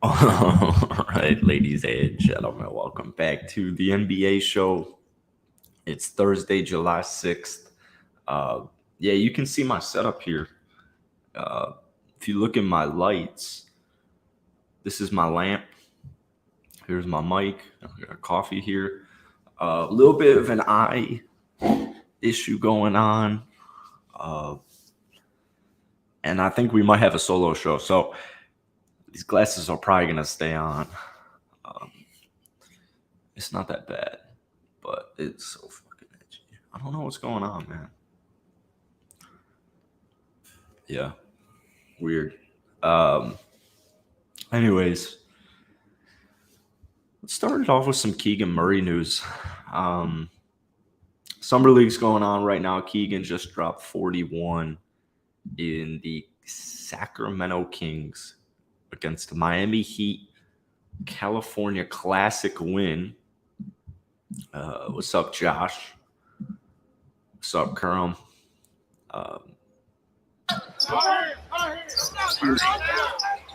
All right, ladies and gentlemen, welcome back to the NBA show. It's Thursday, July 6th. Uh, yeah, you can see my setup here. Uh, if you look at my lights, this is my lamp. Here's my mic. I got coffee here. A little bit of an eye issue going on. Uh, and I think we might have a solo show. So these glasses are probably going to stay on. Um, it's not that bad, but it's so fucking edgy. I don't know what's going on, man. Yeah, weird. Um, anyways, let's start it off with some Keegan Murray news. Um, Summer League's going on right now. Keegan just dropped 41 in the Sacramento Kings against the Miami Heat California Classic win. What's up, Josh? What's up, Kerm?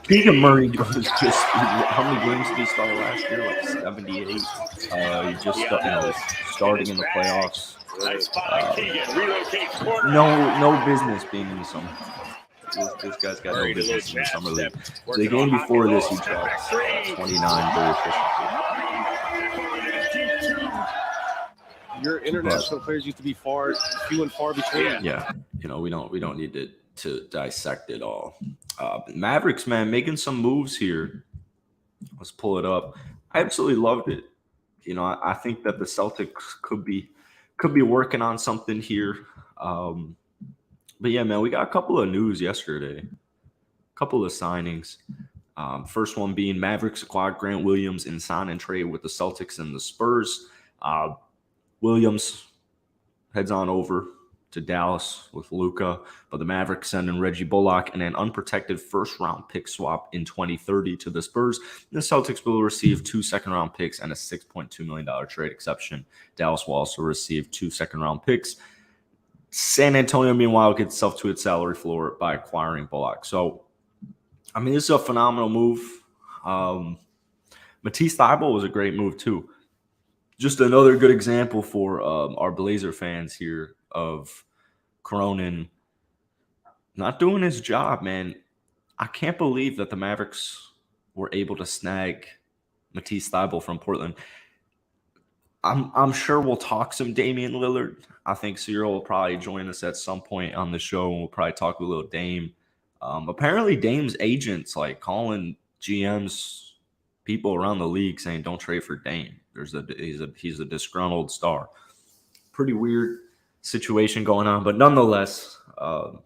Keegan Murray was just how many games did he start last year? Like 78. He just starting in the playoffs. No business being in the summer. This guy's got no business in the summer league. The game before this, he dropped 29 very efficiently. Your international players used to be few and far between. Yeah, we don't need to dissect it all. Mavericks, man, making some moves here. Let's pull it up. I absolutely loved it. I think that the Celtics could be working on something here. But yeah, man, we got a couple of news yesterday. A couple of signings. First one being Mavericks acquired Grant Williams in sign and trade with the Celtics and the Spurs. Williams heads on over to Dallas with Luka, but the Mavericks send in Reggie Bullock and an unprotected first-round pick swap in 2030 to the Spurs. The Celtics will receive 2 second-round picks and a $6.2 million trade exception. Dallas will also receive 2 second-round picks. San Antonio, meanwhile, gets itself to its salary floor by acquiring Bullock. So, this is a phenomenal move. Matisse Thybulle was a great move, too. Just another good example for our Blazer fans here of Cronin not doing his job, man. I can't believe that the Mavericks were able to snag Matisse Thybulle from Portland. I'm sure we'll talk some Damian Lillard. I think Cyro will probably join us at some point on the show, and we'll probably talk a little Dame. Apparently, Dame's agents calling GMs, people around the league, saying don't trade for Dame. He's a disgruntled star. Pretty weird situation going on, but nonetheless, the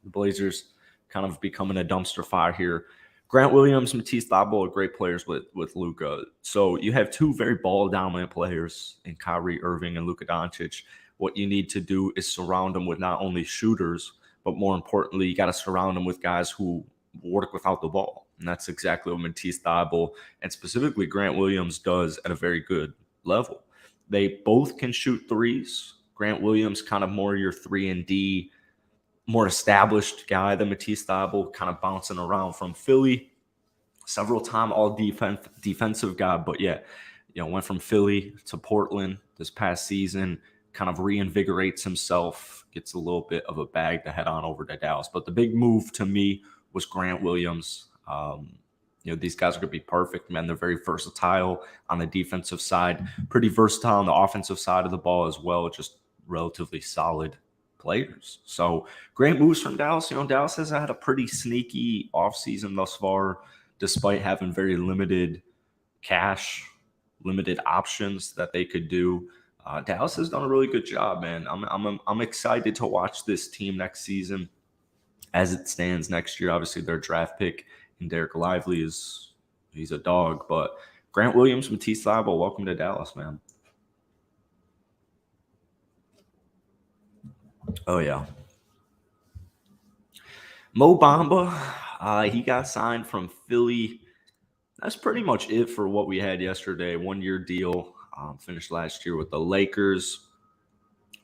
Blazers kind of becoming a dumpster fire here. Grant Williams, Matisse Thybulle are great players with Luka. So you have 2 very ball-dominant players in Kyrie Irving and Luka Doncic. What you need to do is surround them with not only shooters, but more importantly, you got to surround them with guys who work without the ball. And that's exactly what Matisse Thybulle and specifically Grant Williams does at a very good level. They both can shoot threes. Grant Williams kind of more your 3-and-D, more established guy than Matisse Thybulle, kind of bouncing around from Philly. Several time all defensive guy, but yeah, went from Philly to Portland this past season, kind of reinvigorates himself, gets a little bit of a bag to head on over to Dallas. But the big move to me was Grant Williams. These guys are going to be perfect, man. They're very versatile on the defensive side, pretty versatile on the offensive side of the ball as well, just relatively solid players. So great moves from Dallas. Dallas has had a pretty sneaky offseason thus far, despite having very limited cash, limited options that they could do. Dallas has done a really good job, man. I'm excited to watch this team next season as it stands next year. Obviously, their draft pick in Derek Lively he's a dog, but Grant Williams, Matisse Thybulle, welcome to Dallas, man. Oh, yeah. Mo Bamba, he got signed from Philly. That's pretty much it for what we had yesterday. 1-year deal, finished last year with the Lakers.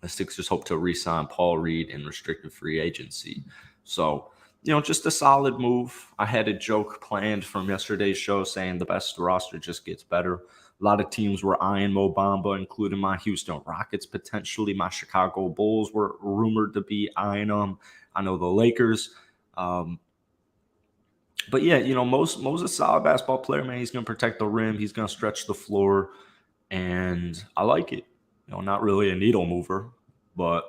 The Sixers hope to re-sign Paul Reed in restricted free agency. So just a solid move. I had a joke planned from yesterday's show saying the best roster just gets better. A lot of teams were eyeing Mo Bamba, including my Houston Rockets potentially. My Chicago Bulls were rumored to be eyeing him. I know the Lakers. But yeah, Mo's a solid basketball player, man. He's going to protect the rim. He's going to stretch the floor, and I like it. Not really a needle mover, but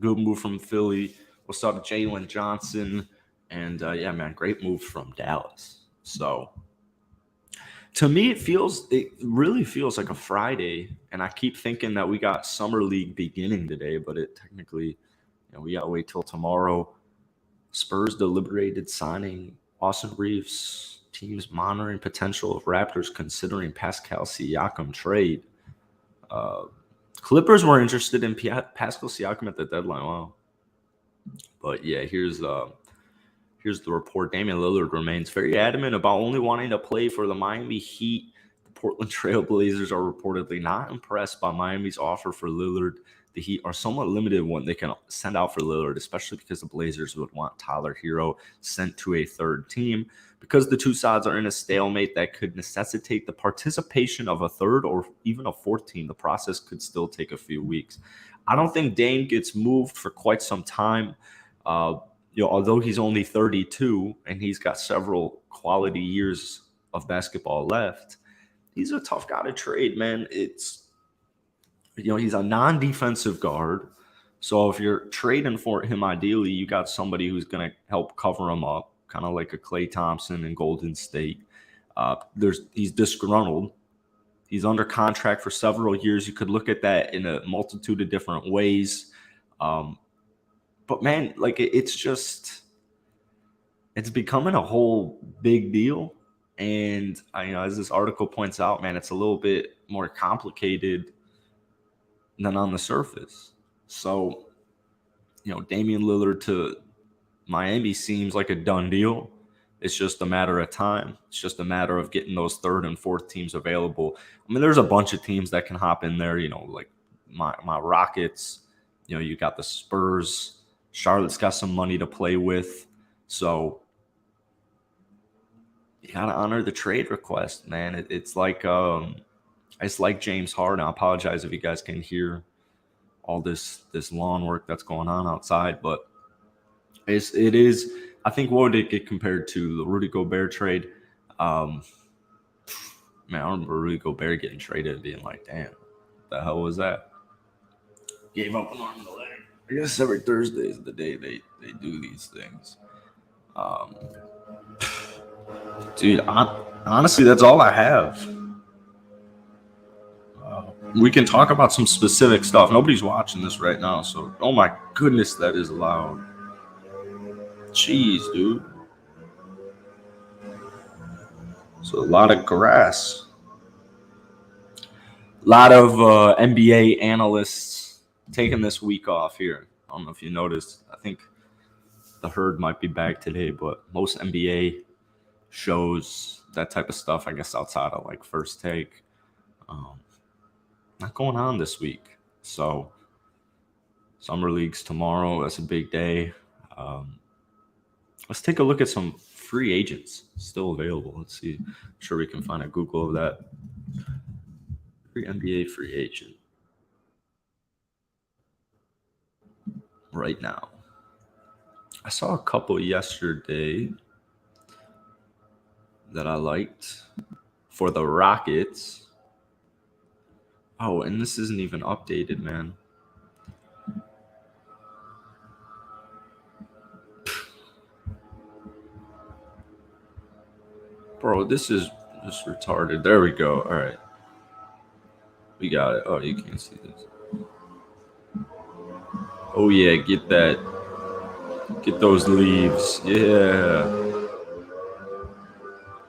good move from Philly. What's up, Jalen Johnson? And yeah, man, great move from Dallas. So to me, it really feels like a Friday, and I keep thinking that we got summer league beginning today, but it technically, we gotta wait till tomorrow. Spurs deliberated signing Austin Reeves. Teams monitoring potential of Raptors considering Pascal Siakam trade. Clippers were interested in Pascal Siakam at the deadline. Wow. But yeah, here's the report. Damian Lillard remains very adamant about only wanting to play for the Miami Heat. The Portland Trail Blazers are reportedly not impressed by Miami's offer for Lillard. The Heat are somewhat limited what they can send out for Lillard, especially because the Blazers would want Tyler Hero sent to a third team. Because the two sides are in a stalemate that could necessitate the participation of a third or even a fourth team, the process could still take a few weeks. I don't think Dame gets moved for quite some time. Although he's only 32 and he's got several quality years of basketball left, he's a tough guy to trade, man. He's a non-defensive guard. So if you're trading for him, ideally, you got somebody who's going to help cover him up, kind of like a Klay Thompson in Golden State. He's disgruntled. He's under contract for several years. You could look at that in a multitude of different ways. But man, like it's becoming a whole big deal. And as this article points out, man, it's a little bit more complicated than on the surface. So, Damian Lillard to Miami seems like a done deal. It's just a matter of time. It's just a matter of getting those third and fourth teams available. I mean, there's a bunch of teams that can hop in there, like my Rockets. You got the Spurs. Charlotte's got some money to play with. So you got to honor the trade request, man. It's like James Harden. I apologize if you guys can hear all this lawn work that's going on outside, but it is. I think what would it get compared to the Rudy Gobert trade? Man, I remember Rudy Gobert getting traded and being like, "Damn, what the hell was that?" Gave up an arm and a leg. I guess every Thursday is the day they do these things. Dude, honestly, that's all I have. We can talk about some specific stuff. Nobody's watching this right now, so oh my goodness, that is loud. Jeez, dude. So a lot of grass. A lot of NBA analysts taking this week off here. I don't know if you noticed. I think the herd might be back today, but most NBA shows, that type of stuff, I guess outside of like First Take, not going on this week. So Summer League's tomorrow. That's a big day. Let's take a look at some free agents still available. Let's see. I'm sure we can find a Google of that. Free NBA free agent right now. I saw a couple yesterday that I liked for the Rockets. Oh, and this isn't even updated, man. Bro, this is just retarded. There we go. All right. We got it. Oh, you can't see this. Oh, yeah. Get that. Get those leaves. Yeah.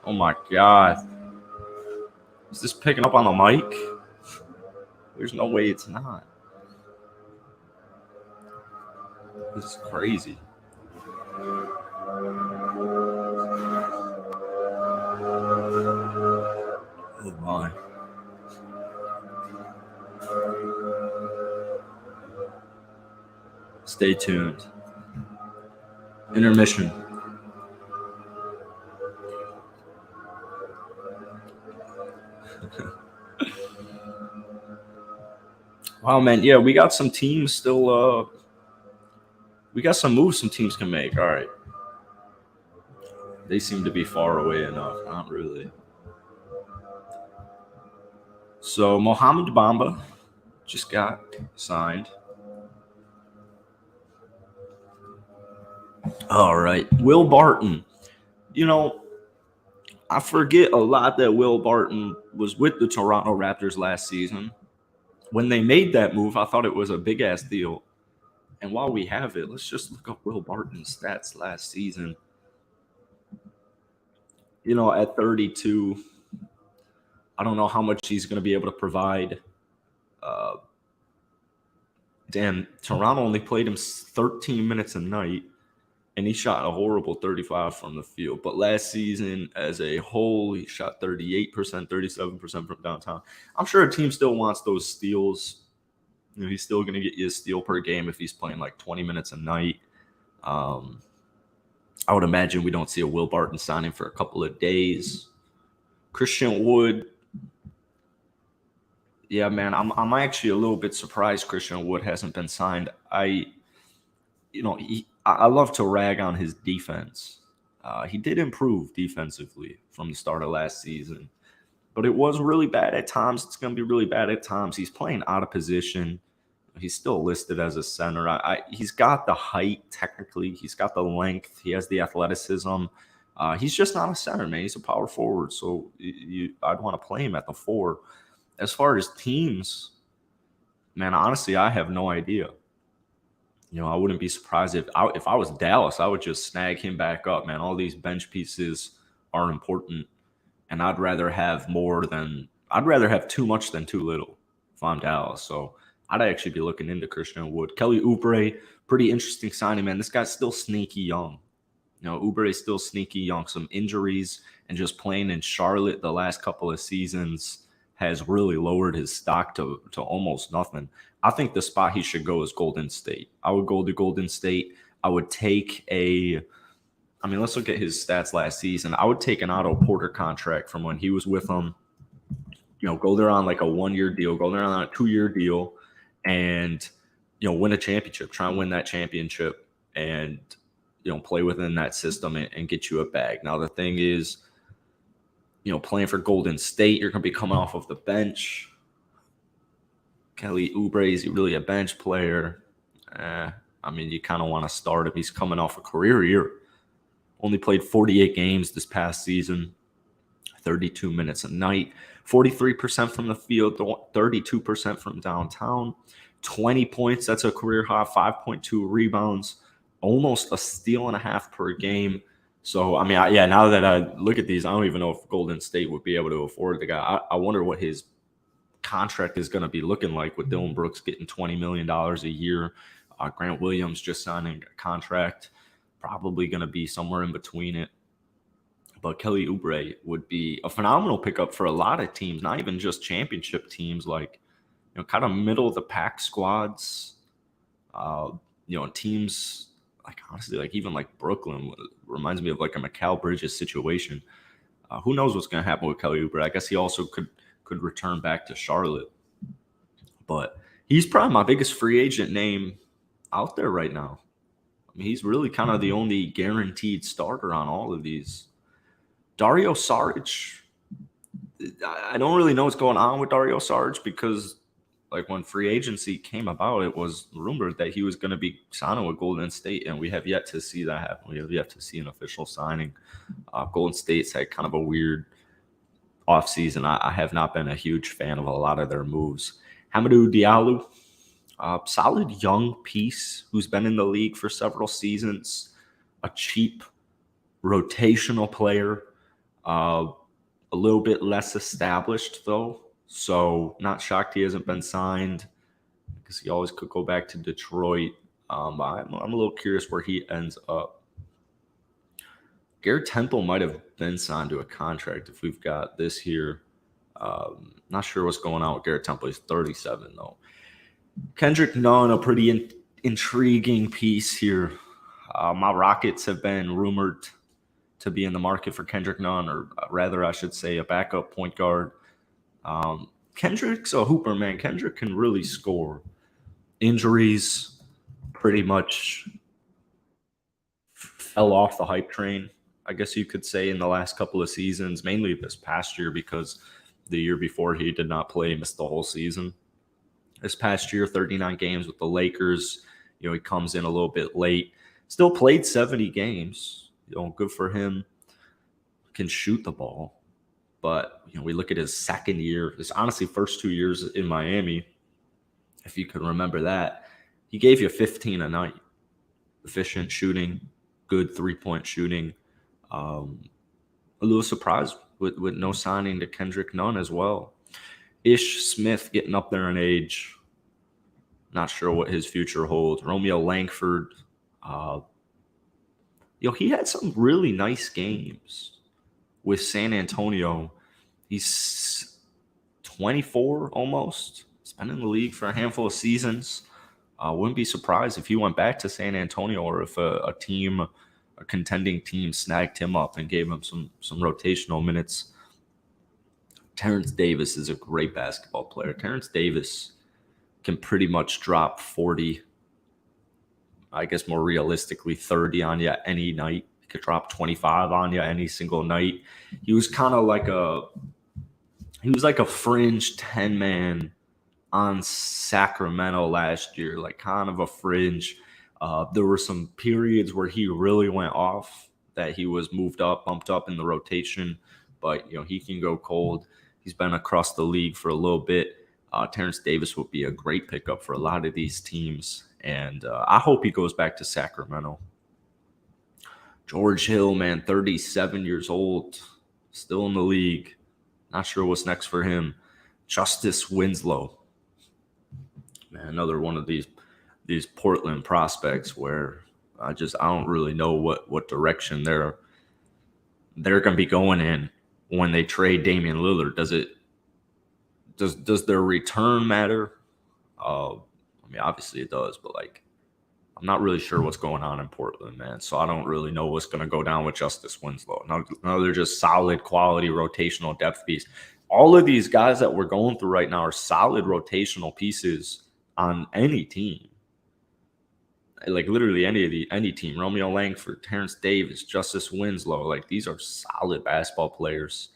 Oh, my God. Is this picking up on the mic? There's no way it's not. This is crazy. Oh, my. Stay tuned. Intermission. Wow, man. Yeah, we got some teams still. We got some moves some teams can make. All right. They seem to be far away enough. Not really. So Mohamed Bamba just got signed. All right. Will Barton. You know, I forget a lot that Will Barton was with the Toronto Raptors last season. When they made that move, I thought it was a big-ass deal. And while we have it, let's just look up Will Barton's stats last season. You know, at 32, I don't know how much he's going to be able to provide. Toronto only played him 13 minutes a night, and he shot a horrible 35 from the field. But last season, as a whole, he shot 38%, 37% from downtown. I'm sure a team still wants those steals. You know, he's still going to get you a steal per game if he's playing like 20 minutes a night. I would imagine we don't see a Will Barton signing for a couple of days. Christian Wood. Yeah, man, I'm actually a little bit surprised Christian Wood hasn't been signed. I love to rag on his defense. He did improve defensively from the start of last season, but it was really bad at times. It's going to be really bad at times. He's playing out of position. He's still listed as a center. He's got the height technically. He's got the length. He has the athleticism. He's just not a center, man. He's a power forward, so I'd want to play him at the 4. As far as teams, man, honestly, I have no idea. You know, I wouldn't be surprised if I was Dallas, I would just snag him back up, man. All these bench pieces are important, and I'd rather have too much than too little if I'm Dallas. So I'd actually be looking into Christian Wood. Kelly Oubre, pretty interesting signing, man. This guy's still sneaky young. You know, Oubre's still sneaky young. Some injuries and just playing in Charlotte the last couple of seasons has really lowered his stock to almost nothing. I think the spot he should go is Golden State. I would go to Golden State. I would take let's look at his stats last season. I would take an Otto Porter contract from when he was with them. You know, go there on like a 1-year deal, go there on a 2-year deal, and, you know, win a championship. Try and win that championship and, you know, play within that system and get you a bag. Now, the thing is, you know, playing for Golden State, you're going to be coming off of the bench. Kelly Oubre, is he really a bench player? You kind of want to start him. He's coming off a career year. Only played 48 games this past season, 32 minutes a night, 43% from the field, 32% from downtown, 20 points. That's a career high, 5.2 rebounds, almost a steal and a half per game. So, now that I look at these, I don't even know if Golden State would be able to afford the guy. I wonder what his contract is going to be looking like with Dillon Brooks getting $20 million a year. Grant Williams just signing a contract, probably going to be somewhere in between it. But Kelly Oubre would be a phenomenal pickup for a lot of teams, not even just championship teams, like, you know, kind of middle of the pack squads, teams. Like, honestly, like even like Brooklyn reminds me of like a Mikal Bridges situation. Who knows what's going to happen with Kelly Oubre? I guess he also could return back to Charlotte. But he's probably my biggest free agent name out there right now. I mean, he's really kind of the only guaranteed starter on all of these. Dario Saric, I don't really know what's going on with Dario Saric because, like, when free agency came about, it was rumored that he was going to be signing with Golden State, and we have yet to see that happen. We have yet to see an official signing. Golden State's had kind of a weird offseason. I have not been a huge fan of a lot of their moves. Hamidou Diallo, solid young piece who's been in the league for several seasons, a cheap rotational player, a little bit less established, though. So not shocked he hasn't been signed because he always could go back to Detroit. I'm a little curious where he ends up. Garrett Temple might have been signed to a contract if we've got this here. Not sure what's going on with Garrett Temple. He's 37, though. Kendrick Nunn, a pretty intriguing piece here. My Rockets have been rumored to be in the market for Kendrick Nunn, or rather, I should say, a backup point guard. Kendrick's a hooper, man. Kendrick can really score. Injuries pretty much fell off the hype train, I guess you could say, in the last couple of seasons, mainly this past year because the year before he did not play, missed the whole season. This past year, 39 games with the Lakers. He comes in a little bit late. Still played 70 games. Good for him. Can shoot the ball. But, we look at his second year, his honestly first 2 years in Miami, if you can remember that, he gave you 15 a night. Efficient shooting, good three-point shooting. A little surprised with no signing to Kendrick Nunn as well. Ish Smith getting up there in age. Not sure what his future holds. Romeo Langford. He had some really nice games with San Antonio. He's 24 almost. He's been in the league for a handful of seasons. Wouldn't be surprised if he went back to San Antonio, or if a contending team snagged him up and gave him some rotational minutes. Terrence Davis is a great basketball player. Terrence Davis can pretty much drop 40, I guess more realistically 30 on you any night. He could drop 25 on you any single night. He was kind of like a fringe 10-man on Sacramento last year, like kind of a fringe. There were some periods where he really went off, that he was bumped up in the rotation, but he can go cold. He's been across the league for a little bit. Terrence Davis would be a great pickup for a lot of these teams, and I hope he goes back to Sacramento. George Hill, man, 37 years old, still in the league. Not sure what's next for him. Justice Winslow, man, another one of these Portland prospects where I don't really know what direction they're going to be going in when they trade Damian Lillard. Does their return matter? Obviously it does, but I'm not really sure what's going on in Portland, man. So I don't really know what's going to go down with Justice Winslow. No, they're just solid, quality, rotational depth piece. All of these guys that we're going through right now are solid rotational pieces on any team. Literally any team. Romeo Langford, Terrence Davis, Justice Winslow. These are solid basketball players.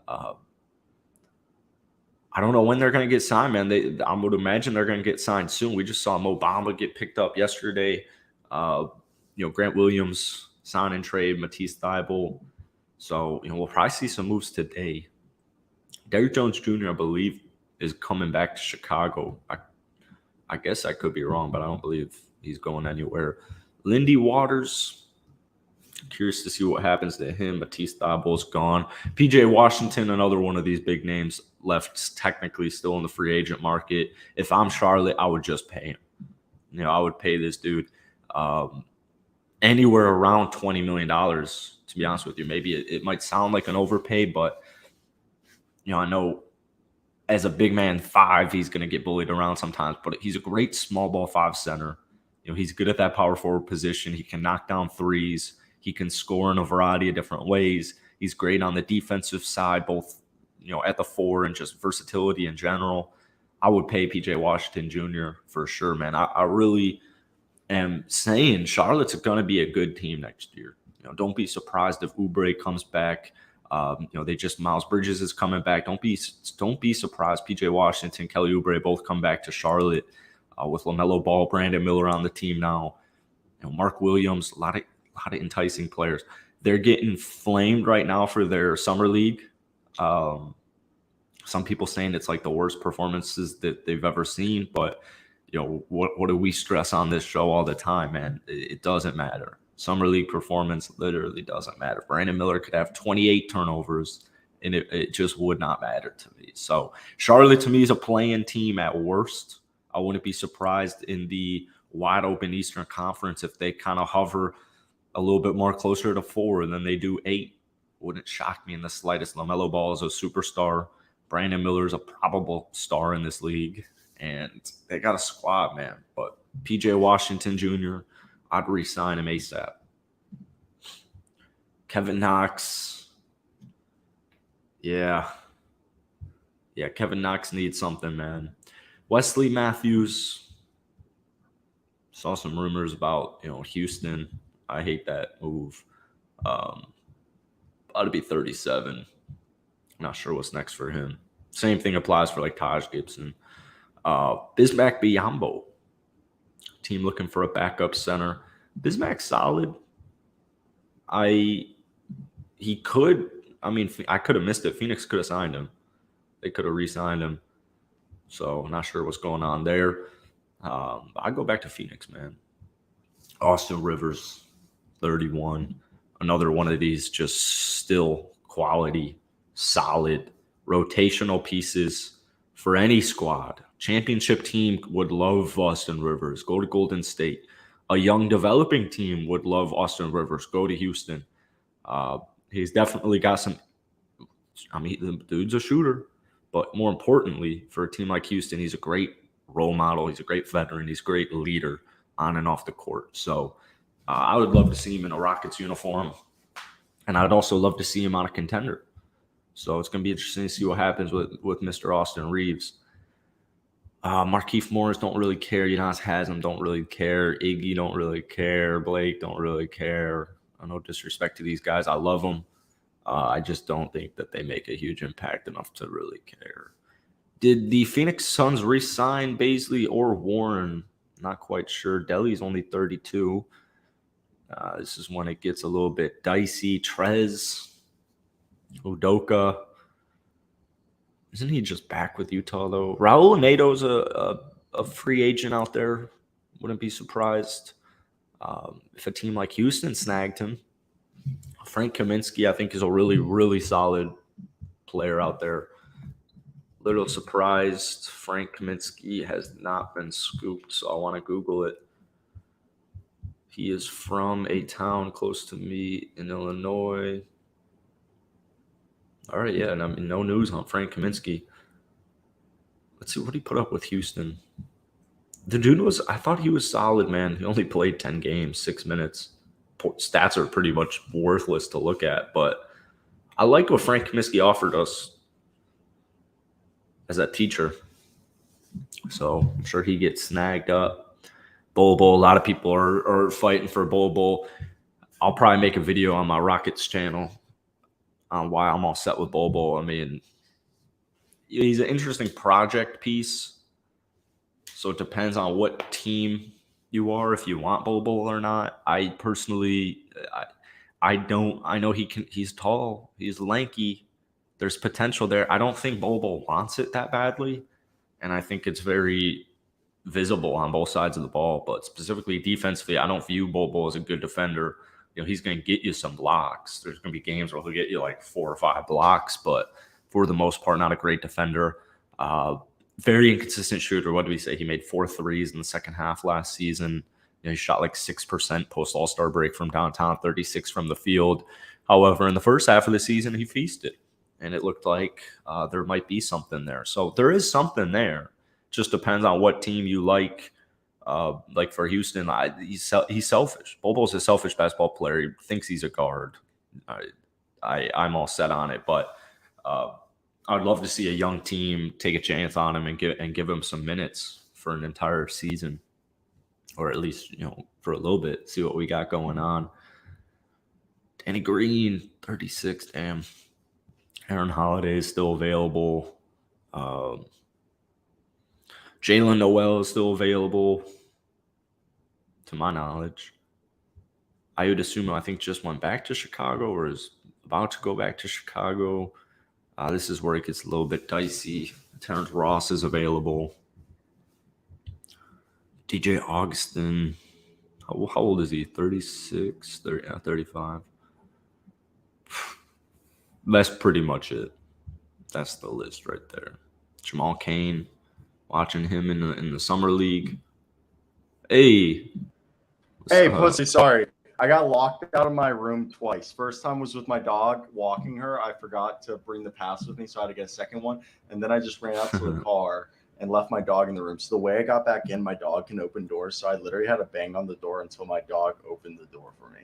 I don't know when they're going to get signed, man. I would imagine they're going to get signed soon. We just saw Mo Bamba get picked up yesterday. Grant Williams sign and trade, Matisse Thybulle. So, we'll probably see some moves today. Derrick Jones Jr., I believe, is coming back to Chicago. I guess I could be wrong, but I don't believe he's going anywhere. Lindy Waters, curious to see what happens to him. Matisse Thybulle's gone. PJ Washington, another one of these big names, left technically still in the free agent market. If I'm Charlotte, I would just pay him. I would pay this dude anywhere around $20 million, to be honest with you. Maybe it might sound like an overpay, but I know as a big man 5, he's going to get bullied around sometimes, but he's a great small ball 5 center. He's good at that power forward position. He can knock down threes. He can score in a variety of different ways. He's great on the defensive side, both at the 4 and just versatility in general. I would pay PJ Washington Jr. for sure, man. I really am saying Charlotte's going to be a good team next year. Don't be surprised if Oubre comes back. Miles Bridges is coming back. Don't be surprised. PJ Washington, Kelly Oubre both come back to Charlotte with LaMelo Ball, Brandon Miller on the team now. Mark Williams, a lot of enticing players. They're getting flamed right now for their summer league. Some people saying it's the worst performances that they've ever seen, but what do we stress on this show all the time, man? It doesn't matter. Summer league performance literally doesn't matter. Brandon Miller could have 28 turnovers, and it just would not matter to me. So Charlotte, to me, is a play-in team at worst. I wouldn't be surprised in the wide open Eastern Conference if they kind of hover a little bit more closer to 4 than they do 8. Wouldn't shock me in the slightest. LaMelo Ball is a superstar. Brandon Miller is a probable star in this league, and they got a squad, man. But PJ Washington Jr., I'd re-sign him ASAP. Kevin Knox. Yeah. Yeah, Kevin Knox needs something, man. Wesley Matthews. Saw some rumors about, Houston. I hate that move. Ought to be 37. Not sure what's next for him. Same thing applies for like Taj Gibson. Bismack Biyombo. Team looking for a backup center. Bismack's solid. I could have missed it. Phoenix could have signed him. They could have re-signed him. So not sure what's going on there. I'd go back to Phoenix, man. Austin Rivers, 31. Another one of these just still quality, solid, rotational pieces for any squad. Championship team would love Austin Rivers. Go to Golden State. A young developing team would love Austin Rivers. Go to Houston. He's definitely got some. The dude's a shooter. But more importantly, for a team like Houston, he's a great role model. He's a great veteran. He's a great leader on and off the court. So I would love to see him in a Rockets uniform. And I'd also love to see him on a contender. So it's going to be interesting to see what happens with Mr. Austin Reeves. Markieff Morris don't really care. Udonis Haslam don't really care. Iggy don't really care. Blake don't really care. No disrespect to these guys. I love them. I just don't think that they make a huge impact enough to really care. Did the Phoenix Suns re-sign Baisley or Warren? Not quite sure. Delhi's only 32. This is when it gets a little bit dicey. Trez, Udoka. Isn't he just back with Utah, though? Raul Neto's a free agent out there. Wouldn't be surprised if a team like Houston snagged him. Frank Kaminsky, I think, is a really, really solid player out there. Little surprised Frank Kaminsky has not been scooped, so I want to Google it. He is from a town close to me in Illinois. All right, yeah, and no news on Frank Kaminsky. Let's see what he put up with Houston. The dude I thought he was solid, man. He only played 10 games, 6 minutes. Stats are pretty much worthless to look at, but I like what Frank Kaminsky offered us as a teacher. So I'm sure he gets snagged up. Bol, a lot of people are fighting for Bol. I'll probably make a video on my Rockets channel on why I'm all set with Bol. I mean, he's an interesting project piece. So it depends on what team you are, if you want Bol or not. I personally, I don't. I know he's tall. He's lanky. There's potential there. I don't think Bol wants it that badly. And I think it's very visible on both sides of the ball. But specifically defensively, I don't view Bol as a good defender. He's going to get you some blocks. There's going to be games where he'll get you like 4 or 5 blocks. But for the most part, not a great defender. Very inconsistent shooter. What did we say? He made 4 threes in the second half last season. He shot like 6% post All-Star break from downtown, 36 from the field. However, in the first half of the season, he feasted. And it looked like there might be something there. So there is something there. Just depends on what team you like. Like for Houston, he's selfish. Bol's a selfish basketball player. He thinks he's a guard. I'm all set on it. But I'd love to see a young team take a chance on him and give him some minutes for an entire season, or at least for a little bit. See what we got going on. Danny Green, 36. Damn. Aaron Holiday is still available. Jalen Noel is still available, to my knowledge. I would assume, I think, just went back to Chicago or is about to go back to Chicago. This is where it gets a little bit dicey. Terrence Ross is available. DJ Augustin. How old is he? 36? 35. That's pretty much it. That's the list right there. Jamal Cain. Watching him in the summer league. Hey, pussy, sorry. I got locked out of my room twice. First time was with my dog, walking her. I forgot to bring the pass with me, so I had to get a second one. And then I just ran out to the car and left my dog in the room. So the way I got back in, my dog can open doors. So I literally had to bang on the door until my dog opened the door for me.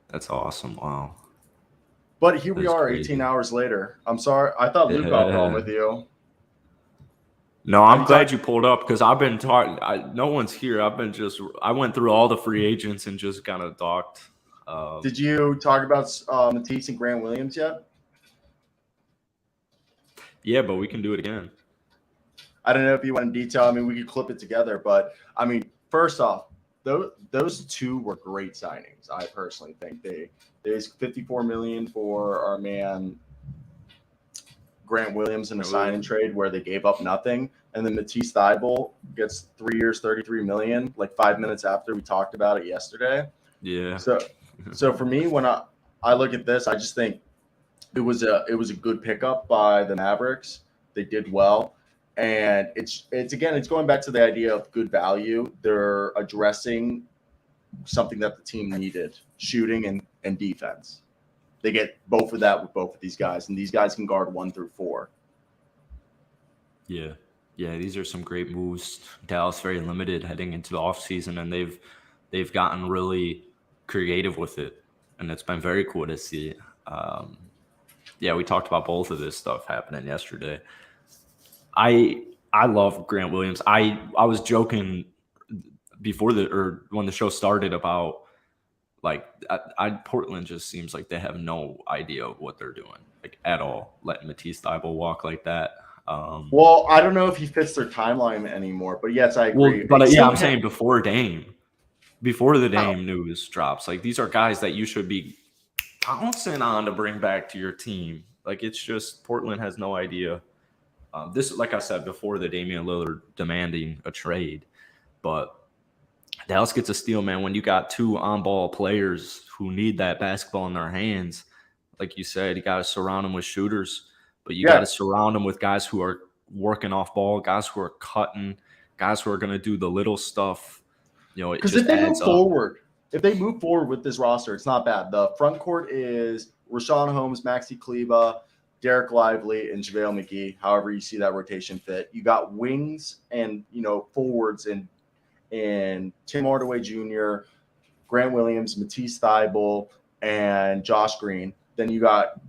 That's awesome. Wow. But here we That's are, crazy. 18 hours later. I'm sorry. I thought Luke got home with you. No, I'm glad you pulled up because I've been talking. No one's here. I went through all the free agents and just kind of talked. Did you talk about Matisse and Grant Williams yet? Yeah, but we can do it again. I don't know if you want in detail. I mean, we could clip it together. But, I mean, first off, those two were great signings. I personally think there's $54 million for our man Grant Williams in a sign and trade where they gave up nothing, and then Matisse Thybulle gets 3 years, $33 million. Like 5 minutes after we talked about it yesterday. Yeah. So for me, when I look at this, I just think it was a good pickup by the Mavericks. They did well. And it's going back to the idea of good value. They're addressing something that the team needed, shooting and defense. They get both of that with both of these guys, and these guys can guard 1 through 4. Yeah. Yeah, these are some great moves. Dallas very limited heading into the offseason, and they've gotten really creative with it, and it's been very cool to see. Yeah, we talked about both of this stuff happening yesterday. I love Grant Williams. I was joking before when the show started about like Portland just seems like they have no idea what they're doing, like at all. Letting Matisse Thybulle walk like that. Well, I don't know if he fits their timeline anymore, but yes, I agree. Well, but I'm saying before the Dame news drops, like these are guys that you should be pouncing on to bring back to your team. Like it's just Portland has no idea. This, like I said before, the Damian Lillard demanding a trade, but Dallas gets a steal, man. When you got 2 on-ball players who need that basketball in their hands, like you said, you got to surround them with shooters, but you got to surround them with guys who are working off ball, guys who are cutting, guys who are going to do the little stuff. You know, because if they move forward with this roster, it's not bad. The front court is Rashawn Holmes, Maxi Kleba, Derek Lively, and JaVale McGee, however you see that rotation fit. You got wings and, forwards and Tim Hardaway Jr., Grant Williams, Matisse Thybulle, and Josh Green. Then you got,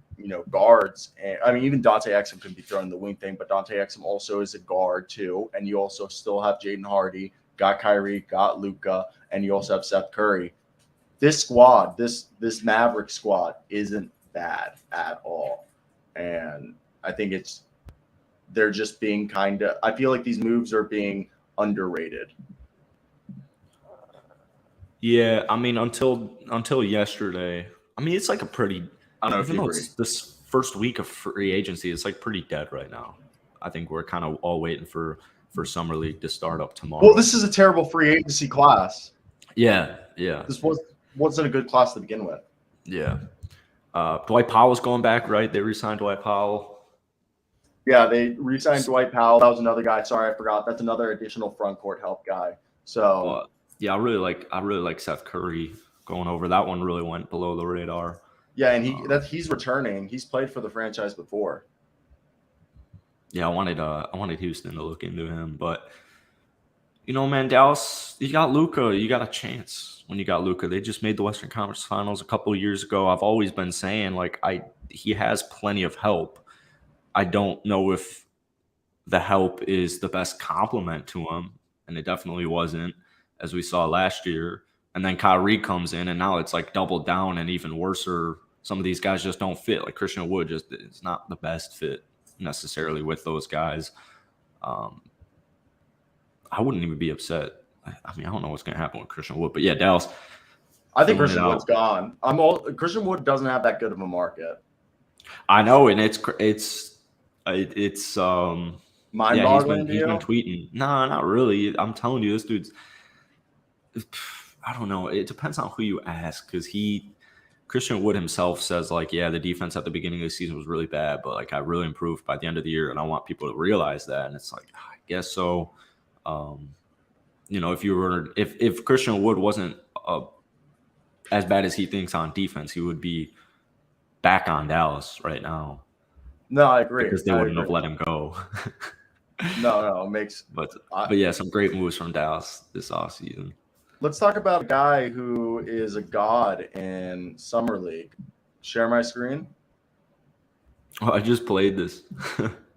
guards. And I mean, even Dante Exum can be thrown in the wing thing, but Dante Exum also is a guard too. And you also still have Jaden Hardy, got Kyrie, got Luka, and you also have Seth Curry. This squad, this Maverick squad isn't bad at all. And I think they're just being I feel like these moves are being underrated. Yeah, I mean, until yesterday, I mean, it's like a pretty. I don't know even though it's this first week of free agency, it's like pretty dead right now. I think we're kind of all waiting for Summer League to start up tomorrow. Well, this is a terrible free agency class. Yeah. This wasn't a good class to begin with. Yeah. Dwight Powell's going back, right? They re-signed Dwight Powell. Yeah, they re-signed Dwight Powell. That was another guy. Sorry, I forgot. That's another additional front court help guy. So yeah, I really like Seth Curry going over. That one really went below the radar. Yeah, and he's returning. He's played for the franchise before. Yeah, I wanted Houston to look into him, but man, Dallas, you got Luka. You got a chance when you got Luka. They just made the Western Conference Finals a couple of years ago. I've always been saying he has plenty of help. I don't know if the help is the best compliment to him, and it definitely wasn't, as we saw last year. And then Kyrie comes in, and now it's like doubled down and even worse. Some of these guys just don't fit. Like Christian Wood just is not the best fit necessarily with those guys. I wouldn't even be upset. I mean, I don't know what's going to happen with Christian Wood, but yeah, Dallas. I think Christian Wood's gone. Christian Wood doesn't have that good of a market. I know, and it's mind-boggling. He's been tweeting. No, not really. I'm telling you, this dude's. I don't know. It depends on who you ask, because Christian Wood himself says the defense at the beginning of the season was really bad, but I really improved by the end of the year, and I want people to realize that. And it's I guess so. If Christian Wood wasn't as bad as he thinks on defense, he would be back on Dallas right now. No, I agree. Because they wouldn't have let him go. No, it makes. But yeah, some great moves from Dallas this offseason. Let's talk about a guy who is a god in Summer League. Share my screen. Oh, I just played this.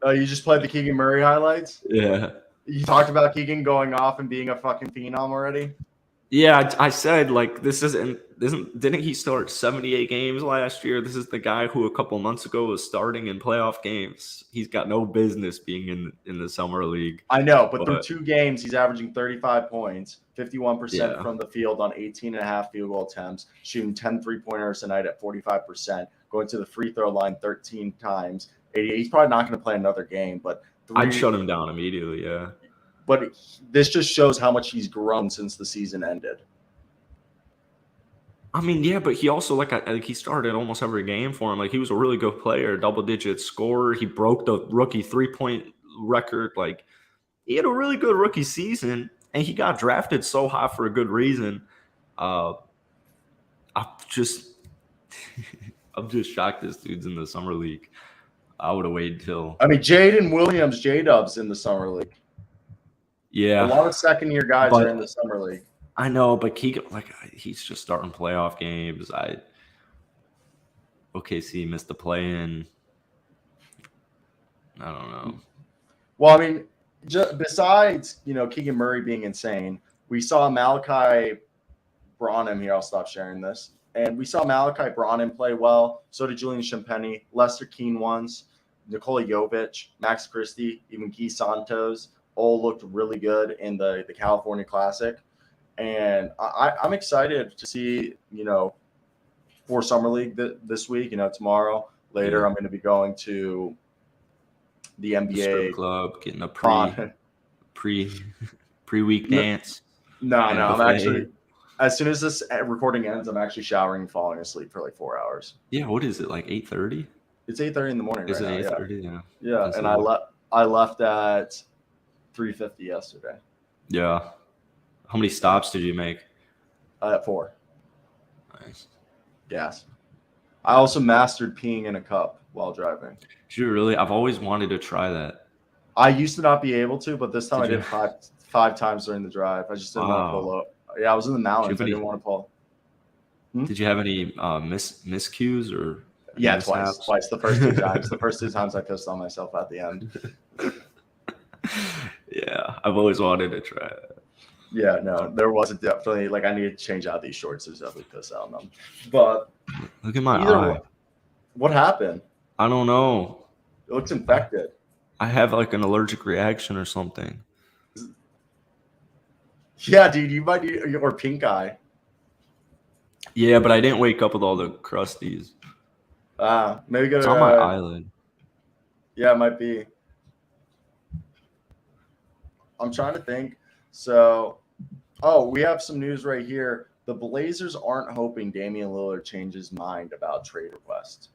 Oh, you just played the Keegan Murray highlights? Yeah. You talked about Keegan going off and being a fucking phenom already? Yeah, I said, like, didn't he start 78 games last year? This is the guy who a couple months ago was starting in playoff games. He's got no business being in the summer league. I know, but through 2 games, he's averaging 35 points, 51% from the field on 18.5 field goal attempts, shooting 10 3-pointers a night at 45%, going to the free throw line 13 times. He's probably not going to play another game, but I'd shut him down immediately, yeah. But this just shows how much he's grown since the season ended. I mean, yeah, but he also, like he started almost every game for him. Like, he was a really good player, double-digit scorer. He broke the rookie 3-point record. Like, he had a really good rookie season, and he got drafted so high for a good reason. I'm just shocked this dude's in the summer league. I would have waited till. I mean, Jaden Williams, J-Dub's in the summer league. Yeah, a lot of second-year guys are in the summer league. I know, but he's just starting playoff games. OKC missed the play-in. I don't know. Well, I mean, besides Keegan Murray being insane, we saw Malachi Branham here. I'll stop sharing this. And we saw Malachi Branham play well. So did Julian Champagny, Lester Keene once, Nikola Jovic, Max Christie, even Guy Santos. All looked really good in the California Classic. And I'm excited to see, for Summer League this week, tomorrow. Later, I'm going to be going to the NBA strip club, getting a pre-week dance. No, I'm actually, as soon as this recording ends, I'm actually showering and falling asleep for like 4 hours. Yeah, what is it, like 8:30? It's 8:30 in the morning. Is right it now, 8:30? Yeah. Yeah, and I left at 3:50 yesterday. Yeah. How many stops did you make? At 4. Nice. Yes. I also mastered peeing in a cup while driving. Did you really? I've always wanted to try that. I used to not be able to, but this time I did five times during the drive. I just didn't want to pull up. Yeah, I was in the mountains. I didn't want to pull. Did you have any miscues or? Yeah, twice. The first 2 times. The first 2 times I pissed on myself at the end. Yeah, I've always wanted to try it. Yeah, no, there wasn't definitely I need to change out these shorts. There's definitely piss out on them. But look at my eye. What happened? I don't know. It looks infected. I have like an allergic reaction or something. Yeah, dude, you might need your pink eye. Yeah, but I didn't wake up with all the crusties. Maybe go to it's on my eyelid. Yeah, it might be. I'm trying to think. So, we have some news right here. The Blazers aren't hoping Damian Lillard changes mind about trade requests.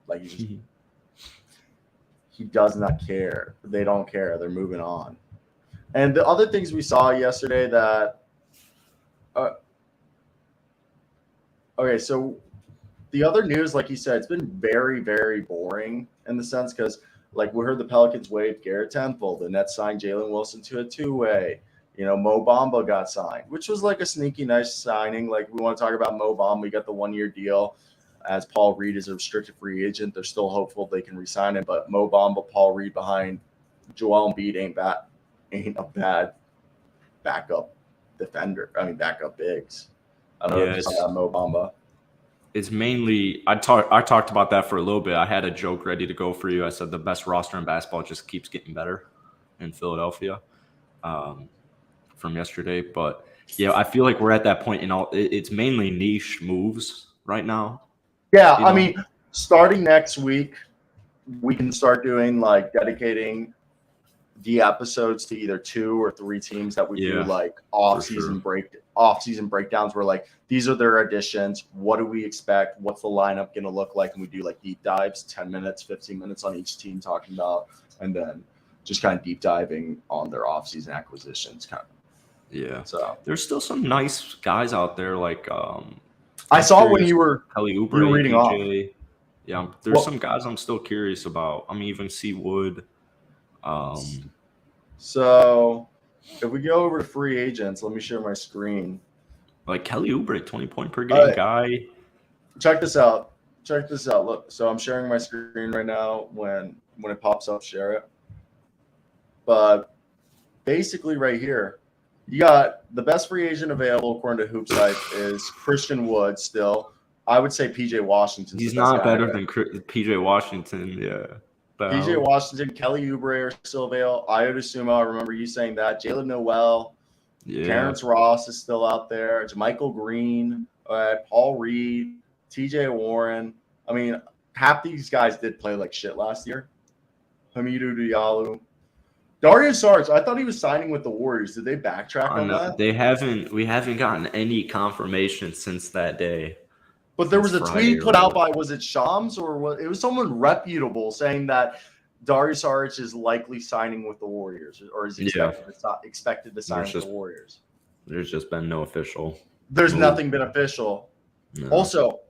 Like he does not care. They don't care. They're moving on. And the other things we saw yesterday that okay, so the other news, like you said, it's been very, very boring in the sense because we heard the Pelicans waived Garrett Temple, the Nets signed Jalen Wilson to a 2-way. Mo Bamba got signed, which was a sneaky nice signing. We want to talk about Mo Bamba. We got the 1-year deal. As Paul Reed is a restricted free agent, they're still hopeful they can re-sign him. But Mo Bamba, Paul Reed behind Joel Embiid ain't a bad backup defender. I mean, backup bigs. I don't know if you saw that Mo Bamba. It's mainly I talked about that for a little bit. I had a joke ready to go for you. I said the best roster in basketball just keeps getting better in Philadelphia. From yesterday, but yeah, I feel like we're at that point it's mainly niche moves right now. Yeah, I mean, starting next week, we can start doing dedicating the episodes to either 2 or 3 teams that we do off-season breakdowns where these are their additions. What do we expect? What's the lineup going to look like? And we do deep dives, 10 minutes, 15 minutes on each team talking about, and then just kind of deep diving on their off-season acquisitions kind of. Yeah. So there's still some nice guys out there I saw when you were reading off. Yeah, there's some guys I'm still curious about. I mean, even C. Wood. So if we go over to free agents, let me share my screen. Like Kelly Oubre, 20-point per game guy. Check this out. Look, so I'm sharing my screen right now. When it pops up, share it. But basically right here, you got the best free agent available according to HoopSite is Christian Wood still. I would say PJ Washington. He's not better than PJ Washington, yeah. PJ Washington, Kelly Oubre are still available. Ayo Dosunmu, I remember you saying that. Jalen Noel, Terrence Ross is still out there. Michael Green, Paul Reed, TJ Warren. I mean, half these guys did play like shit last year. Hamidou Diallo. Darius Saric, I thought he was signing with the Warriors. Did they backtrack on that? We haven't gotten any confirmation since that day. But there was a tweet put out by, was it Shams or what? It was someone reputable saying that Darius Saric is likely signing with the Warriors or is expected to sign with the Warriors. There's just been no official. There's nothing been official. No. Also,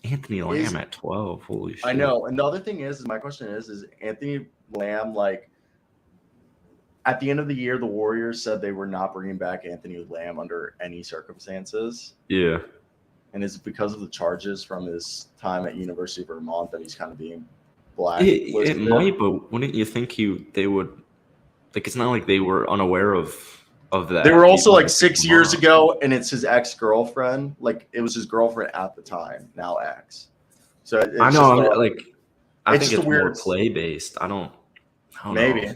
Anthony Lamb at 12. Holy shit. I know. And the other thing is my question is Anthony Lamb, like, at the end of the year, the Warriors said they were not bringing back Anthony Lamb under any circumstances. Yeah. And is it because of the charges from his time at University of Vermont that he's kind of being blacklisted? It might, but wouldn't you think they would – like, it's not like they were unaware of that. They were also like 6 years ago, and it's his ex-girlfriend. Like, it was his girlfriend at the time, now ex. So I know. I think it's more play-based. I don't maybe. know.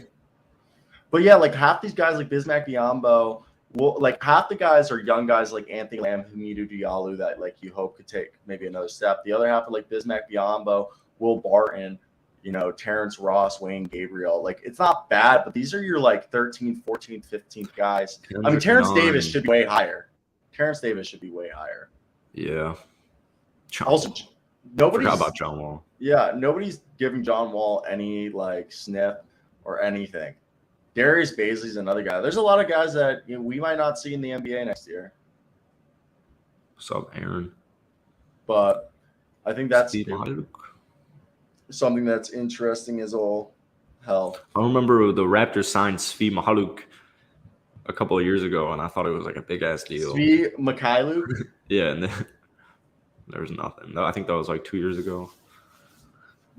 But, yeah, like half these guys like Bismack Biyombo – well, like half the guys are young guys like Anthony Lamb, Hamidou Diallo that like you hope could take maybe another step. The other half are like Bismack Biyombo, Will Barton, Terrence Ross, Wayne Gabriel. Like it's not bad, but these are your like 13th, 14th, 15th guys. I mean, Terrence Davis should be way higher. Yeah. Also, nobody's forgot about John Wall. Yeah, nobody's giving John Wall any like sniff or anything. Darius Baisley's another guy. There's a lot of guys that we might not see in the NBA next year. What's up, Aaron? But I think that's something that's interesting as all hell. I remember the Raptors signed Svi Mykhailiuk a couple of years ago, and I thought it was like a big-ass deal. Svi Mykhailiuk? Yeah, and then there was nothing. I think that was like 2 years ago.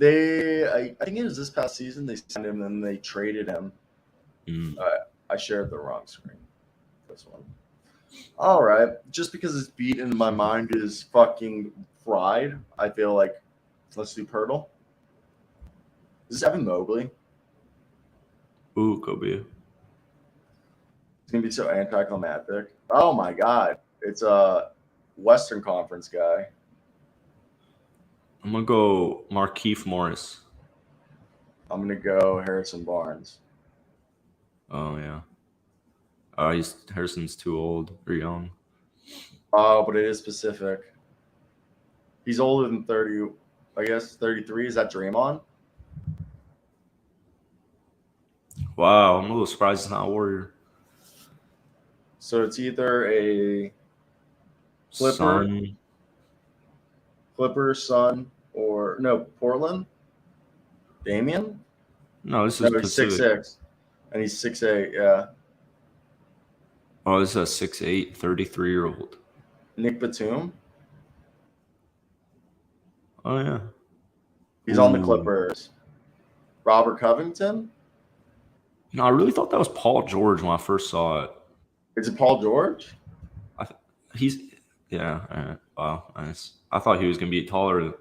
I think it was this past season they signed him, and then they traded him. I shared the wrong screen. This one. All right. Just because it's beat and my mind is fucking fried, I feel like let's do Pirtle. Is this Evan Mobley? Ooh, Kobe. It's gonna be so anticlimactic. Oh my god. It's a Western Conference guy. I'm gonna go Markieff Morris. I'm gonna go Harrison Barnes. Oh yeah. Harrison's too old or young. Oh, but it is specific. He's older than 30. I guess 33. Is that Draymond? Wow, I'm a little surprised it's not a Warrior. So it's either a Clippers, Sun, or no Portland. Damian? No, this is Pacific. 6'6", and he's 6'8". Yeah. Oh, this is a 6'8", 33-year-old. Nick Batum. Oh yeah. He's on the Clippers. Robert Covington. No, I really thought that was Paul George when I first saw it. Is it Paul George? Wow, nice. I thought he was gonna be taller.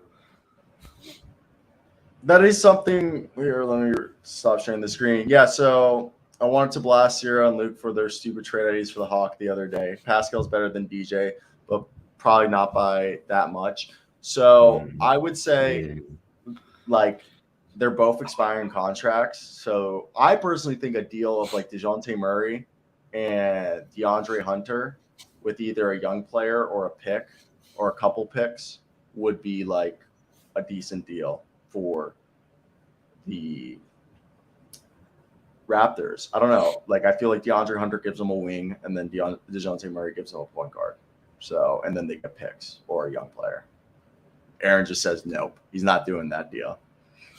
That is something. Here, let me stop sharing the screen. Yeah, so I wanted to blast Cyro and Luke for their stupid trade IDs for the Hawk the other day. Pascal's better than DJ, but probably not by that much. So I would say, like, they're both expiring contracts. So I personally think a deal of like DeJounte Murray and DeAndre Hunter with either a young player or a pick or a couple picks would be like a decent deal for the Raptors. I don't know. Like, I feel like DeAndre Hunter gives them a wing, and then DeJounte Murray gives them a point guard. So, and then they get picks or a young player. Aaron just says nope. He's not doing that deal.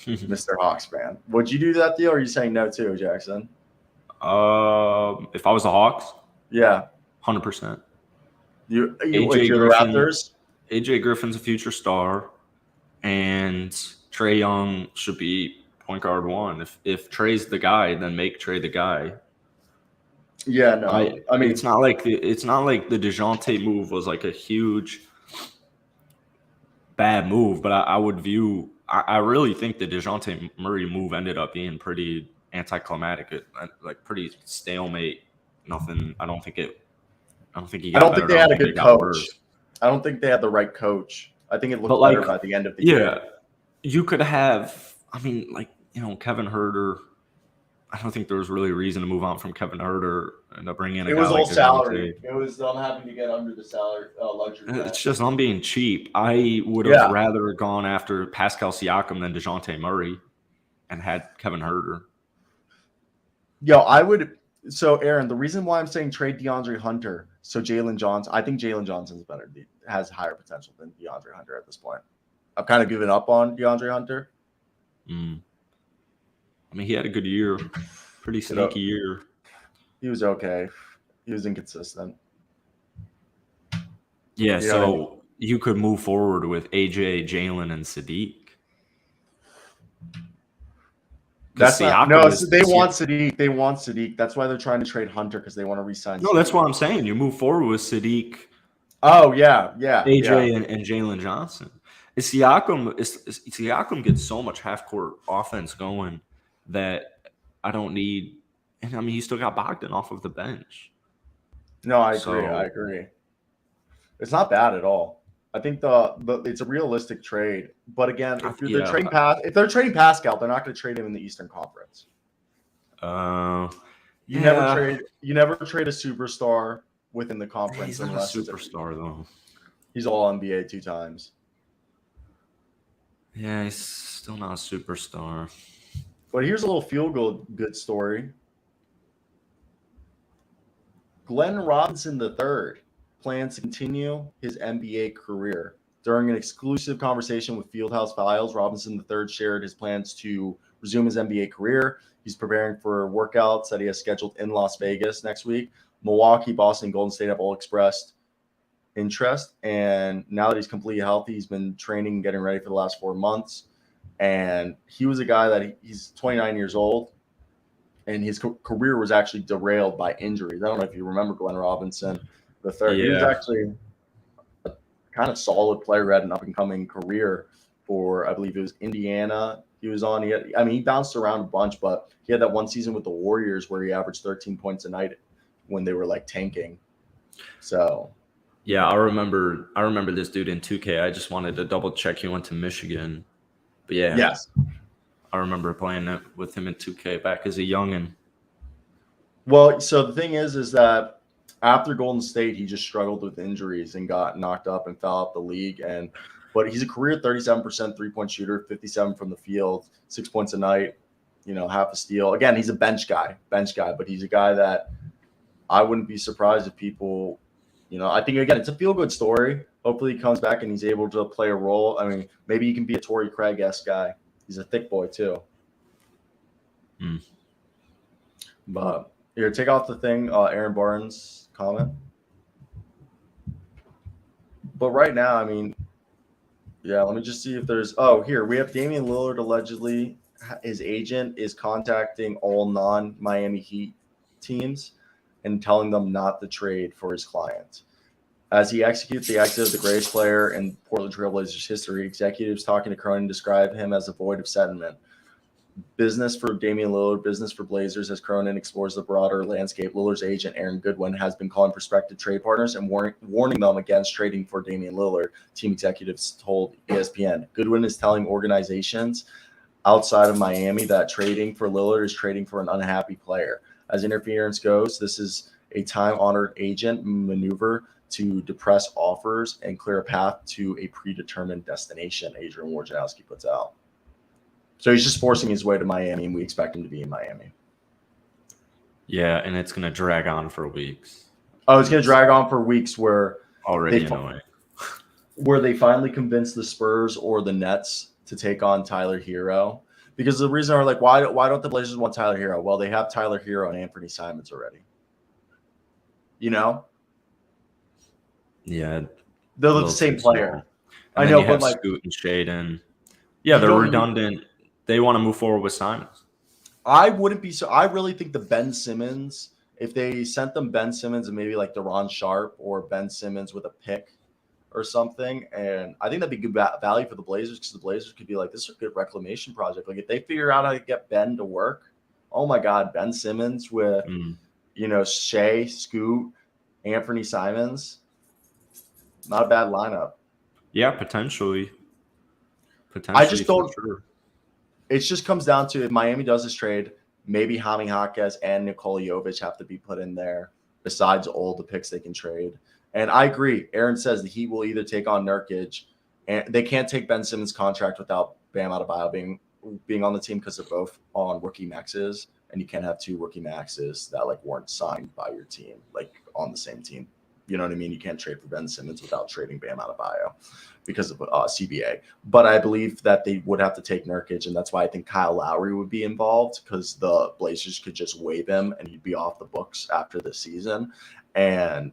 Mr. Hawks fan. Would you do that deal, or are you saying no too, Jackson? If I was the Hawks, Yeah. 100%. You AJ if you're the Griffin. Raptors? AJ Griffin's a future star, and Trae Young should be point guard one. If Trae's the guy, then make Trae the guy. Yeah, no. I mean, it's not like the DeJounte move was like a huge bad move, but I would view. I really think the DeJounte Murray move ended up being pretty anticlimactic, like pretty stalemate. Nothing. I don't think he I got don't better. think they had a good it got coach. worse. I don't think they had the right coach. I think it looked But, better like, by the end of the year. Yeah, you could have. I mean, like, Kevin Huerter. I don't think there was really a reason to move on from Kevin Huerter and to bring in a It guy was like all DeJounte. salary. It was them having to get under the salary luxury tax. It's just I'm being cheap. I would have rather gone after Pascal Siakam than DeJounte Murray and had Kevin Huerter. Yo, I would. So, Aaron, the reason why I'm saying trade DeAndre Hunter, so Jalen Johnson, I think Jalen Johnson is better, has higher potential than DeAndre Hunter at this point. I've kind of given up on DeAndre Hunter. I mean, he had a good year, pretty sneaky year. He was okay. He was inconsistent. Yeah, so you could move forward with AJ, Jalen, and Sadiq. That's not, no, they want Sadiq. They want Sadiq. That's why they're trying to trade Hunter, because they want to re-sign. No, that's what I'm saying. You move forward with Sadiq. Oh yeah, AJ and Jalen Johnson. Siakam gets so much half court offense going that I don't need. And I mean, he still got Bogdan off of the bench. No, I agree. It's not bad at all. I think it's a realistic trade. But again, if they're trading Pascal, they're not going to trade him in the Eastern Conference. You never trade a superstar within the conference. He's not a superstar though. He's all NBA 2 times. Yeah, he's still not a superstar. But here's a little feel-good story. Glenn Robinson III plans to continue his NBA career. During an exclusive conversation with Fieldhouse Files, Robinson III shared his plans to resume his NBA career. He's preparing for workouts that he has scheduled in Las Vegas next week. Milwaukee, Boston, and Golden State have all expressed interest. And now that he's completely healthy, he's been training and getting ready for the last 4 months. And he was a guy that he's 29 years old. And his career was actually derailed by injuries. I don't know if you remember Glenn Robinson III. Yeah. He was actually a kind of solid player who had an up-and-coming career for, I believe it was Indiana. He was on. He bounced around a bunch, but he had that one season with the Warriors where he averaged 13 points a night when they were like tanking. So, yeah, I remember this dude in 2K. I just wanted to double check he went to Michigan. But yeah, yes, I remember playing it with him in 2K back as a youngin. Well, so the thing is that after Golden State, he just struggled with injuries and got knocked up and fell out the league. But he's a career 37% three-point shooter, 57 from the field, 6 points a night, half a steal. Again, he's a bench guy, but he's a guy that I wouldn't be surprised if people, I think, again, it's a feel-good story. Hopefully he comes back and he's able to play a role. I mean, maybe he can be a Torrey Craig-esque guy. He's a thick boy too. But here, take off the thing, Aaron Barnes comment. But right now, I mean, yeah, let me just see if there's. Oh, here we have Damian Lillard allegedly. His agent is contacting all non-Miami Heat teams and telling them not to trade for his client. As he executes the exit of the greatest player in Portland Trail Blazers history, executives talking to Cronin describe him as a void of sentiment. Business for Damian Lillard, business for Blazers. As Cronin explores the broader landscape, Lillard's agent, Aaron Goodwin, has been calling prospective trade partners and warning them against trading for Damian Lillard, team executives told ESPN. Goodwin is telling organizations outside of Miami that trading for Lillard is trading for an unhappy player. As interference goes, this is a time-honored agent maneuver to depress offers and clear a path to a predetermined destination, Adrian Wojnarowski puts out. So he's just forcing his way to Miami, and we expect him to be in Miami. Yeah, and it's going to drag on for weeks. Oh, it's going to drag on for weeks where already annoying. Where they finally convince the Spurs or the Nets to take on Tyler Hero. Because the reason are like, why don't the Blazers want Tyler Hero? Well, they have Tyler Hero and Anthony Simons already. You know? Yeah. They're the same player. I know, but like Scoot and Shaden. Yeah, they're redundant. They want to move forward with Simons. I wouldn't be so. I really think the Ben Simmons, if they sent them Ben Simmons and maybe like Deron Sharp or Ben Simmons with a pick or something, and I think that'd be good value for the Blazers because the Blazers could be like, this is a good reclamation project. Like if they figure out how to get Ben to work, oh my God, Ben Simmons with Shea, Scoot, Anthony Simons, not a bad lineup. Yeah, potentially. I just don't. Sure. It just comes down to if Miami does this trade, maybe Jaime Jaquez and Nikola Jovic have to be put in there besides all the picks they can trade. And I agree. Aaron says the Heat will either take on Nurkic, and they can't take Ben Simmons' contract without Bam Adebayo being on the team because they're both on rookie maxes, and you can't have two rookie maxes that like weren't signed by your team, like on the same team. You know what I mean? You can't trade for Ben Simmons without trading Bam Adebayo because of CBA. But I believe that they would have to take Nurkic, and that's why I think Kyle Lowry would be involved because the Blazers could just waive him and he'd be off the books after the season. And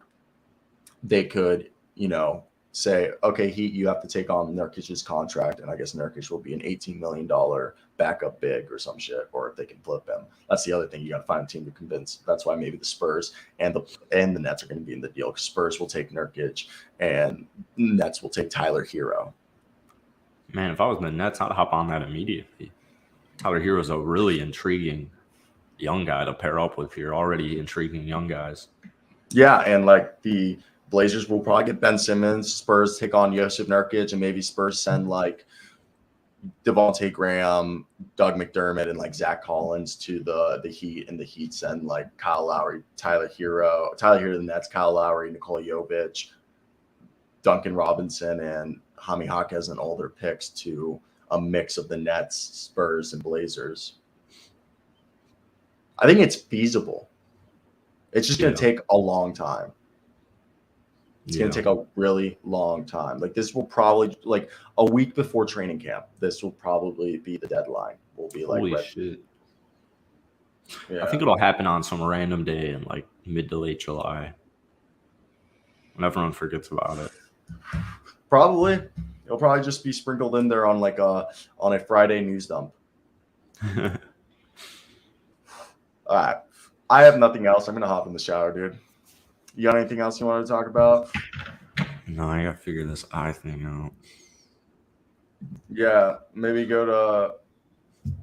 they could, say, okay, Heat, you have to take on Nurkic's contract, and I guess Nurkic will be an $18 million backup big or some shit, or if they can flip him. That's the other thing. You got to find a team to convince. That's why maybe the Spurs and the Nets are going to be in the deal. Spurs will take Nurkic, and Nets will take Tyler Hero. Man, if I was the Nets, I'd hop on that immediately. Tyler Hero's a really intriguing young guy to pair up with here. Already intriguing young guys. Yeah, and like the Blazers will probably get Ben Simmons. Spurs take on Yusuf Nurkic, and maybe Spurs send like Devontae Graham, Doug McDermott, and like Zach Collins to the Heat, and the Heat send like Kyle Lowry, Tyler Hero to the Nets, Kyle Lowry, Nikola Jovic, Duncan Robinson, and Jaime Jaquez and all their picks to a mix of the Nets, Spurs, and Blazers. I think it's feasible. It's just going to take a long time. It's going to take a really long time. Like this will probably like a week before training camp. This will probably be the deadline. We'll be like, holy shit. Yeah. I think it'll happen on some random day in like mid to late July. And everyone forgets about it. Probably. It'll probably just be sprinkled in there on like on a Friday news dump. All right. I have nothing else. I'm going to hop in the shower, dude. You got anything else you want to talk about? No, I got to figure this eye thing out. Yeah, maybe go to.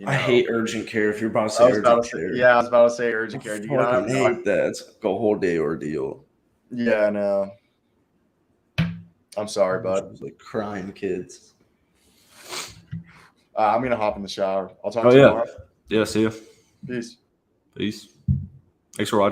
I hate urgent care. If you're about to say urgent care. Yeah, I was about to say urgent care. I fucking hate that. It's like a whole day ordeal. Yeah, I know. I'm sorry, bud. It's like crying kids. I'm going to hop in the shower. I'll talk to you tomorrow. Yeah, see you. Peace. Peace. Thanks for watching.